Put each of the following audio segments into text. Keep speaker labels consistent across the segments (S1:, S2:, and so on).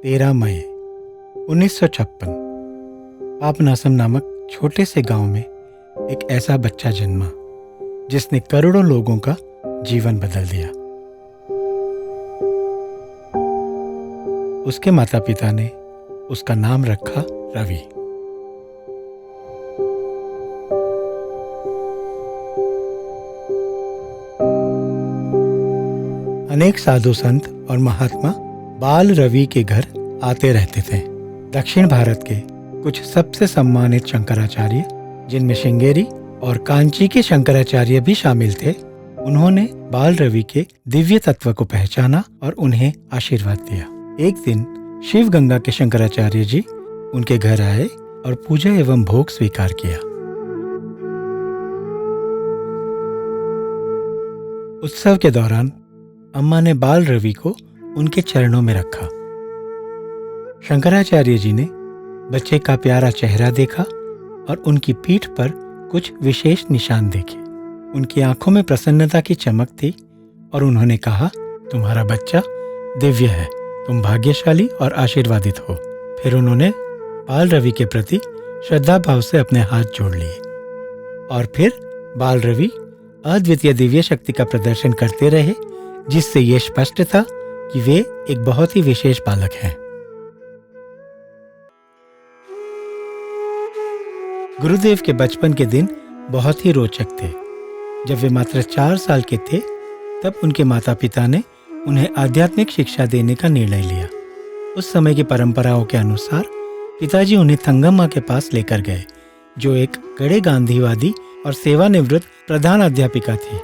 S1: 13 मई 1956 पापनासम नामक छोटे से गांव में एक ऐसा बच्चा जन्मा जिसने करोड़ों लोगों का जीवन बदल दिया। उसके माता पिता ने उसका नाम रखा रवि। अनेक साधु संत और महात्मा बाल रवि के घर आते रहते थे। दक्षिण भारत के कुछ सबसे सम्मानित शंकराचार्य, जिनमें श्रृंगेरी और कांची के शंकराचार्य भी शामिल थे, उन्होंने बाल रवि के दिव्य तत्व को पहचाना और उन्हें आशीर्वाद दिया। एक दिन शिव गंगा के शंकराचार्य जी उनके घर आए और पूजा एवं भोग स्वीकार किया। उत्सव के दौरान अम्मा ने बाल रवि को उनके चरणों में रखा। शंकराचार्य जी ने बच्चे का प्यारा चेहरा देखा और उनकी पीठ पर कुछ विशेष निशान देखे। उनकी आंखों में प्रसन्नता की चमक थी और उन्होंने कहा, तुम्हारा बच्चा दिव्य है, तुम भाग्यशाली और आशीर्वादित हो। फिर उन्होंने बाल रवि के प्रति श्रद्धा भाव से अपने हाथ जोड़ लिए और फिर बाल रवि अद्वितीय दिव्य शक्ति का प्रदर्शन करते रहे, जिससे ये स्पष्ट था कि वे एक बहुत ही विशेष बालक हैं। गुरुदेव के बचपन के दिन बहुत ही रोचक थे। जब वे मात्र 4 साल के थे, तब उनके माता पिता ने उन्हें आध्यात्मिक शिक्षा देने का निर्णय लिया। उस समय की परंपराओं के अनुसार पिताजी उन्हें थंगम्मा के पास लेकर गए, जो एक कड़े गांधीवादी और सेवानिवृत्त प्रधान अध्यापिका थी।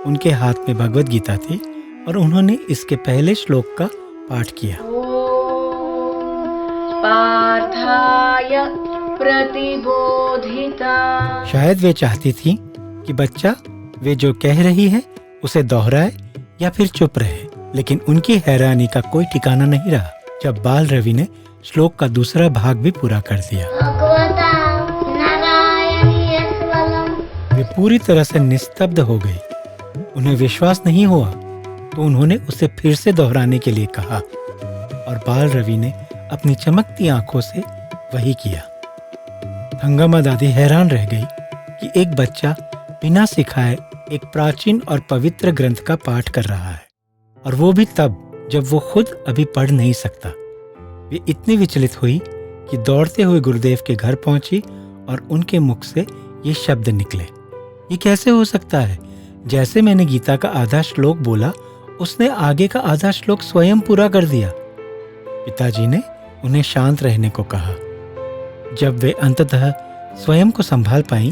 S1: उनके हाथ में भगवद गीता थी और उन्होंने इसके पहले श्लोक का पाठ किया।
S2: पार्थाय प्रतिबोधिता।
S1: शायद वे चाहती थी कि बच्चा वे जो कह रही है उसे दोहराए या फिर चुप रहे, लेकिन उनकी हैरानी का कोई ठिकाना नहीं रहा जब बाल रवि ने श्लोक का दूसरा भाग भी पूरा कर दिया। वे पूरी तरह से निस्तब्ध हो गई। उन्हें विश्वास नहीं हुआ तो उन्होंने उसे फिर से दोहराने के लिए कहा और बाल रवि ने अपनी चमकती आंखों से वही किया। थंगम्मा दादी हैरान रह गई कि एक बच्चा बिना सिखाए एक प्राचीन और पवित्र ग्रंथ का पाठ कर रहा है, और वो भी तब जब वो खुद अभी पढ़ नहीं सकता। वे इतनी विचलित हुई कि दौड़ते हुए गुरुदेव के घर पहुंची और उनके मुख से ये शब्द निकले, ये कैसे हो सकता है? जैसे मैंने गीता का आधा श्लोक बोला, उसने आगे का आधा श्लोक स्वयं पूरा कर दिया। पिताजी ने उन्हें शांत रहने को कहा। जब वे अंततः स्वयं को संभाल पाई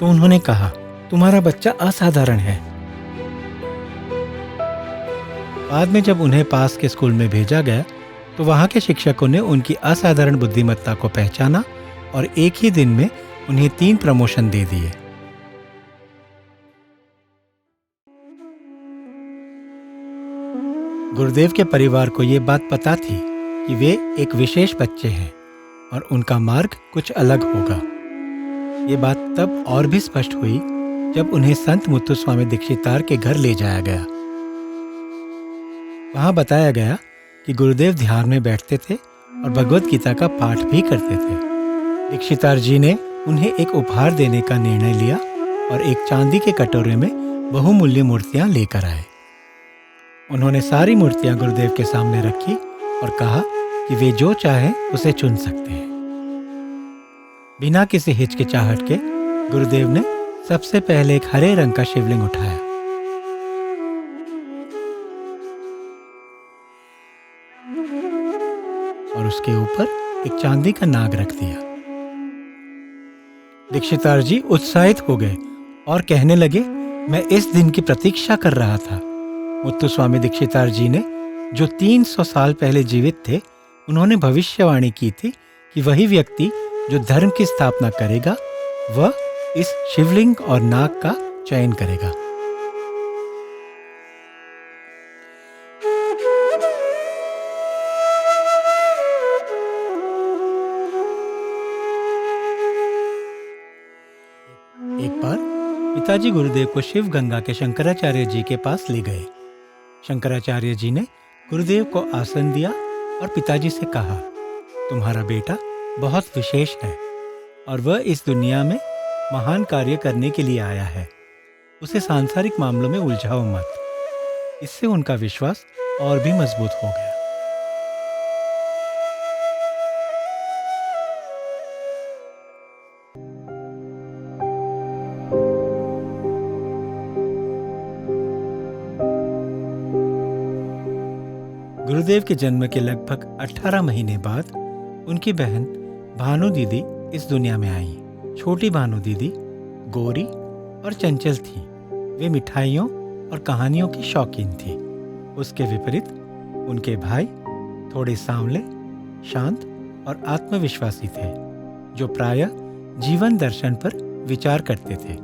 S1: तो उन्होंने कहा, तुम्हारा बच्चा असाधारण है। बाद में जब उन्हें पास के स्कूल में भेजा गया तो वहां के शिक्षकों ने उनकी असाधारण बुद्धिमत्ता को पहचाना और एक ही दिन में उन्हें 3 प्रमोशन दे दिए। गुरुदेव के परिवार को ये बात पता थी कि वे एक विशेष बच्चे हैं और उनका मार्ग कुछ अलग होगा। ये बात तब और भी स्पष्ट हुई जब उन्हें संत मुत्तुस्वामी दीक्षितार के घर ले जाया गया। वहां बताया गया कि गुरुदेव ध्यान में बैठते थे और भगवद गीता का पाठ भी करते थे। दीक्षितार जी ने उन्हें एक उपहार देने का निर्णय लिया और एक चांदी के कटोरे में बहुमूल्य मूर्तियां लेकर आए। उन्होंने सारी मूर्तियां गुरुदेव के सामने रखी और कहा कि वे जो चाहें उसे चुन सकते हैं। बिना किसी हिचकिचाहट के गुरुदेव ने सबसे पहले एक हरे रंग का शिवलिंग उठाया। और उसके ऊपर एक चांदी का नाग रख दिया। दीक्षितार जी उत्साहित हो गए और कहने लगे, मैं इस दिन की प्रतीक्षा कर रहा था। मुत्तुस्वामी दीक्षितार जी ने, जो 300 साल पहले जीवित थे, उन्होंने भविष्यवाणी की थी कि वही व्यक्ति जो धर्म की स्थापना करेगा वह इस शिवलिंग और नाग का चयन करेगा। एक बार पिताजी गुरुदेव को शिव गंगा के शंकराचार्य जी के पास ले गए। शंकराचार्य जी ने गुरुदेव को आसन दिया और पिताजी से कहा, तुम्हारा बेटा बहुत विशेष है और वह इस दुनिया में महान कार्य करने के लिए आया है। उसे सांसारिक मामलों में उलझाओ मत। इससे उनका विश्वास और भी मजबूत हो गया। गुरुदेव के जन्म के लगभग 18 महीने बाद उनकी बहन भानु दीदी इस दुनिया में आई। छोटी भानु दीदी गोरी और चंचल थी। वे मिठाइयों और कहानियों की शौकीन थी। उसके विपरीत उनके भाई थोड़े सांवले, शांत और आत्मविश्वासी थे, जो प्रायः जीवन दर्शन पर विचार करते थे।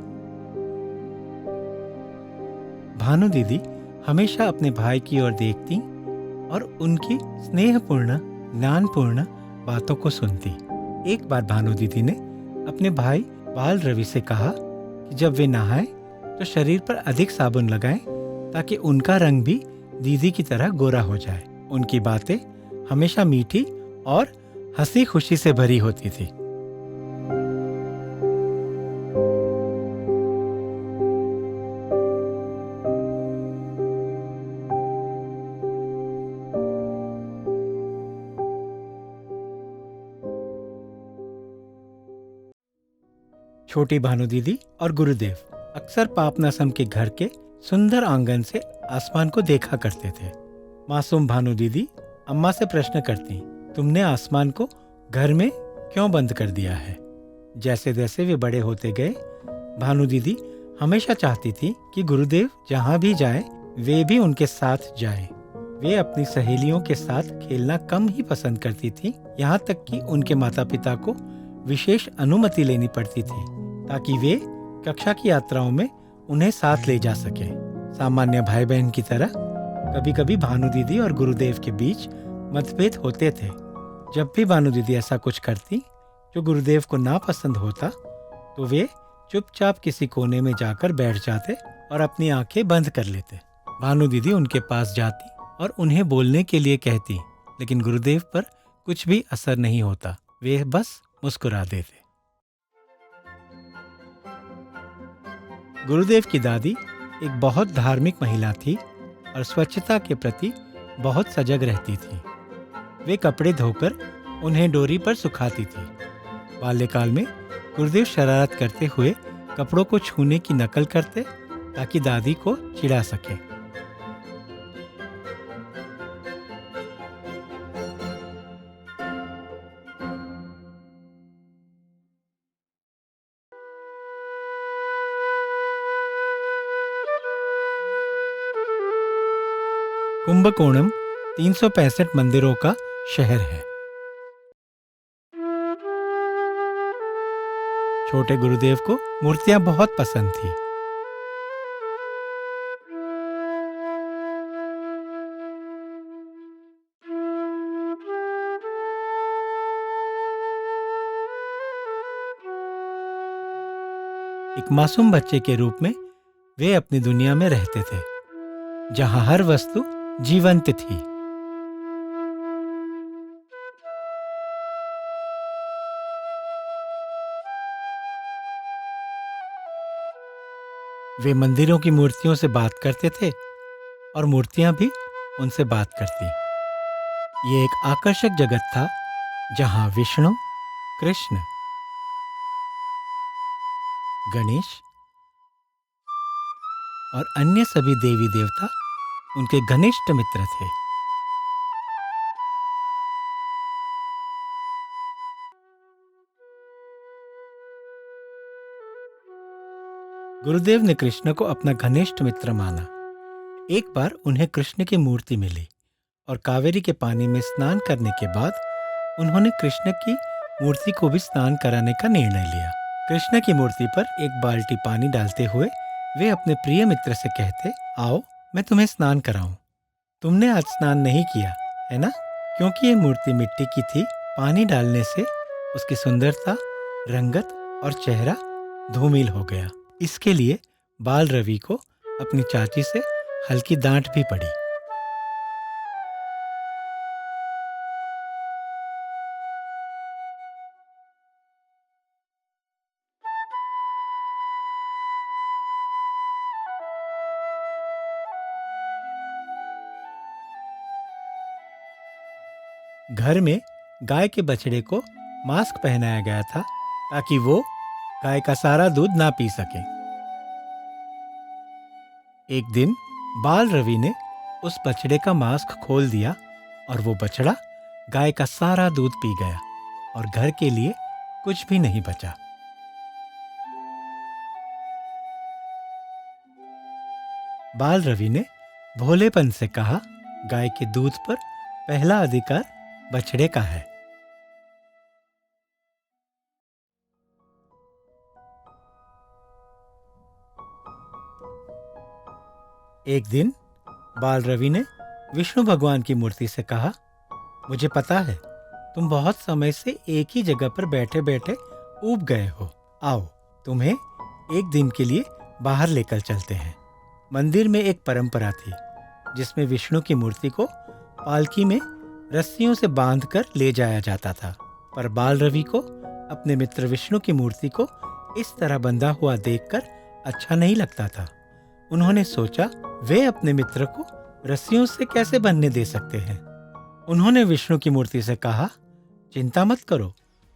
S1: भानु दीदी हमेशा अपने भाई की ओर देखती और उनकी स्नेहपूर्ण, ज्ञानपूर्ण बातों को सुनती। एक बार भानु दीदी ने अपने भाई बाल रवि से कहा कि जब वे नहाएं तो शरीर पर अधिक साबुन लगाएं ताकि उनका रंग भी दीदी की तरह गोरा हो जाए। उनकी बातें हमेशा मीठी और हंसी खुशी से भरी होती थी। छोटी भानु दीदी और गुरुदेव अक्सर पापनासम के घर के सुंदर आंगन से आसमान को देखा करते थे। मासूम भानु दीदी अम्मा से प्रश्न करती, तुमने आसमान को घर में क्यों बंद कर दिया है? जैसे जैसे वे बड़े होते गए, भानु दीदी हमेशा चाहती थी कि गुरुदेव जहाँ भी जाएं, वे भी उनके साथ जाएं। वे अपनी सहेलियों के साथ खेलना कम ही पसंद करती थी, यहाँ तक कि उनके माता पिता को विशेष अनुमति लेनी पड़ती थी ताकि वे कक्षा की यात्राओं में उन्हें साथ ले जा सके। सामान्य भाई बहन की तरह कभी कभी भानु दीदी और गुरुदेव के बीच मतभेद होते थे। जब भी भानु दीदी ऐसा कुछ करती जो गुरुदेव को नापसंद होता, तो वे चुपचाप किसी कोने में जाकर बैठ जाते और अपनी आंखें बंद कर लेते। भानु दीदी उनके पास जाती और उन्हें बोलने के लिए कहती, लेकिन गुरुदेव पर कुछ भी असर नहीं होता। वे बस मुस्कुरा देते। गुरुदेव की दादी एक बहुत धार्मिक महिला थी और स्वच्छता के प्रति बहुत सजग रहती थी। वे कपड़े धोकर उन्हें डोरी पर सुखाती थी। बाल्यकाल में गुरुदेव शरारत करते हुए कपड़ों को छूने की नकल करते ताकि दादी को चिढ़ा सके। कुंभकोणम 365 मंदिरों का शहर है। छोटे गुरुदेव को मूर्तियां बहुत पसंद थी। एक मासूम बच्चे के रूप में वे अपनी दुनिया में रहते थे, जहां हर वस्तु जीवंत थी। वे मंदिरों की मूर्तियों से बात करते थे और मूर्तियां भी उनसे बात करती। ये एक आकर्षक जगत था जहां विष्णु, कृष्ण, गणेश और अन्य सभी देवी देवता उनके घनिष्ठ मित्र थे। गुरुदेव ने कृष्ण को अपना घनिष्ठ मित्र माना। एक बार उन्हें कृष्ण की मूर्ति मिली और कावेरी के पानी में स्नान करने के बाद उन्होंने कृष्ण की मूर्ति को भी स्नान कराने का निर्णय लिया। कृष्ण की मूर्ति पर एक बाल्टी पानी डालते हुए वे अपने प्रिय मित्र से कहते, आओ मैं तुम्हें स्नान कराऊं। तुमने आज स्नान नहीं किया है ना? क्योंकि ये मूर्ति मिट्टी की थी, पानी डालने से उसकी सुंदरता, रंगत और चेहरा धूमिल हो गया। इसके लिए बाल रवि को अपनी चाची से हल्की डांट भी पड़ी। घर में गाय के बछड़े को मास्क पहनाया गया था ताकि वो गाय का सारा दूध ना पी सके। एक दिन बाल रवि ने उस बछड़े का मास्क खोल दिया और वो बछड़ा गाय का सारा दूध पी गया और घर के लिए कुछ भी नहीं बचा। बाल रवि ने भोलेपन से कहा, गाय के दूध पर पहला अधिकार बछड़े का है। एक दिन बाल रवि ने विष्णु भगवान की मूर्ति से कहा, मुझे पता है तुम बहुत समय से एक ही जगह पर बैठे बैठे ऊब गए हो। आओ तुम्हें एक दिन के लिए बाहर लेकर चलते हैं। मंदिर में एक परंपरा थी जिसमें विष्णु की मूर्ति को पालकी में रस्सियों से बांधकर ले जाया जाता था, पर बाल रवि को अपने मित्र विष्णु की मूर्ति को इस तरह बंधा हुआ देखकर अच्छा नहीं लगता था। उन्होंने सोचा वे अपने मित्र को रस्सियों से कैसे बंधने दे सकते हैं। उन्होंने विष्णु की मूर्ति से कहा, चिंता मत करो,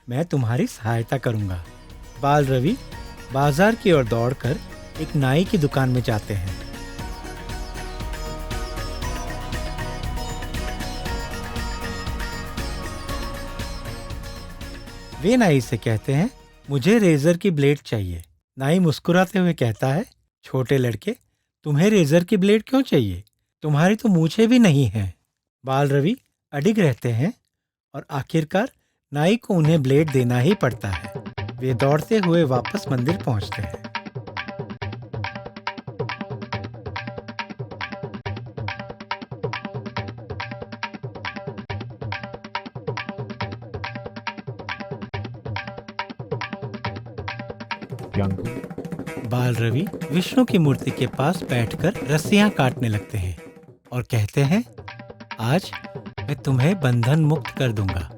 S1: मैं तुम्हारी सहायता करूंगा। बाल रवि बाजार की ओर दौड़कर एक नाई की दुकान में जाते हैं। वे नाई से कहते हैं, मुझे रेजर की ब्लेड चाहिए। नाई मुस्कुराते हुए कहता है, छोटे लड़के, तुम्हें रेजर की ब्लेड क्यों चाहिए? तुम्हारी तो मूछें भी नहीं हैं। बाल रवि अडिग रहते हैं और आखिरकार नाई को उन्हें ब्लेड देना ही पड़ता है। वे दौड़ते हुए वापस मंदिर पहुंचते हैं। बाल रवि विष्णु की मूर्ति के पास बैठकर रस्सियां काटने लगते हैं और कहते हैं, आज मैं तुम्हें बंधन मुक्त कर दूंगा।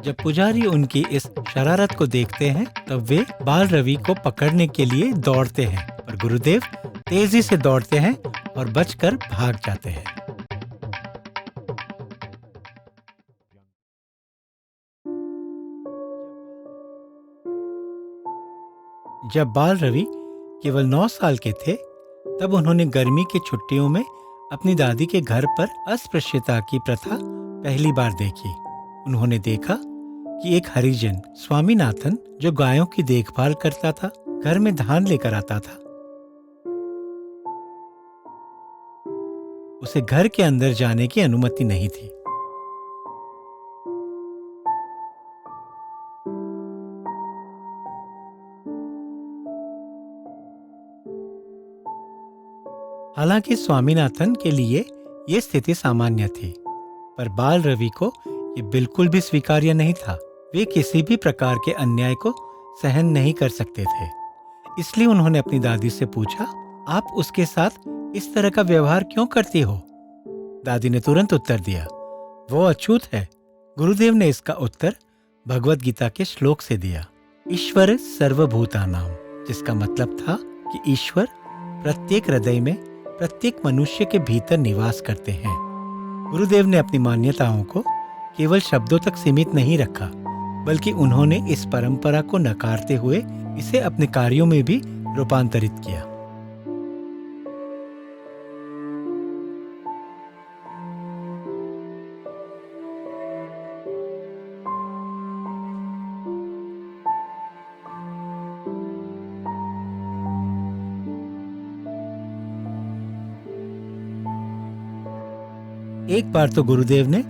S1: जब पुजारी उनकी इस शरारत को देखते हैं तब वे बाल रवि को पकड़ने के लिए दौड़ते हैं, पर गुरुदेव तेजी से दौड़ते हैं और बचकर भाग जाते हैं। जब बाल रवि केवल 9 साल के थे तब उन्होंने गर्मी की छुट्टियों में अपनी दादी के घर पर अस्पृश्यता की प्रथा पहली बार देखी। उन्होंने देखा कि एक हरिजन स्वामीनाथन, जो गायों की देखभाल करता था, घर में धान लेकर आता था। उसे घर के अंदर जाने की अनुमति नहीं थी। हालांकि स्वामीनाथन के लिए यह स्थिति सामान्य थी, पर बाल रवि को ये बिल्कुल भी स्वीकार्य नहीं था। वे किसी भी प्रकार के अन्याय को सहन नहीं कर सकते थे। इसलिए उन्होंने अपनी दादी से पूछा, आप उसके साथ इस तरह का व्यवहार क्यों करती हो? दादी ने तुरंत उत्तर दिया, वो अछूत है। गुरुदेव ने इसका उत्तर भगवद गीता के श्लोक से दिया, ईश्वर सर्वभूतानां, जिसका मतलब था कि ईश्वर प्रत्येक हृदय में, प्रत्येक मनुष्य के भीतर निवास करते हैं। गुरुदेव ने अपनी मान्यताओं को केवल शब्दों तक सीमित नहीं रखा, बल्कि उन्होंने इस परंपरा को नकारते हुए इसे अपने कार्यों में भी रूपांतरित किया। एक बार तो गुरुदेव ने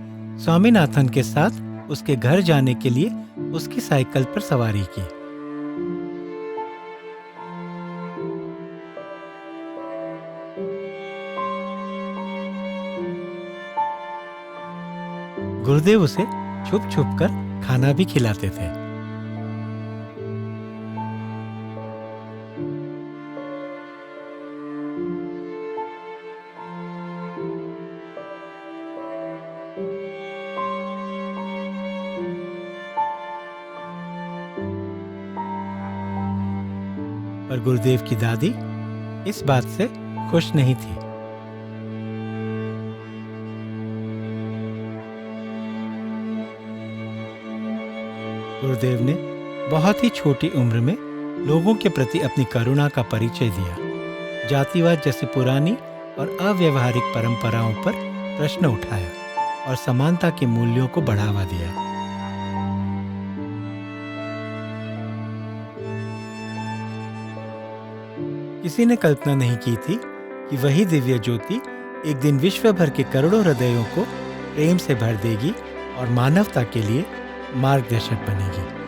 S1: स्वामीनाथन के साथ उसके घर जाने के लिए उसकी साइकिल पर सवारी की। गुरुदेव उसे छुप छुप कर खाना भी खिलाते थे। पर गुरुदेव की दादी इस बात से खुश नहीं थी। गुरुदेव ने बहुत ही छोटी उम्र में लोगों के प्रति अपनी करुणा का परिचय दिया, जातिवाद जैसी पुरानी और अव्यवहारिक परंपराओं पर प्रश्न उठाया और समानता के मूल्यों को बढ़ावा दिया। किसी ने कल्पना नहीं की थी कि वही दिव्य ज्योति एक दिन विश्व भर के करोड़ों हृदयों को प्रेम से भर देगी और मानवता के लिए मार्गदर्शक बनेगी।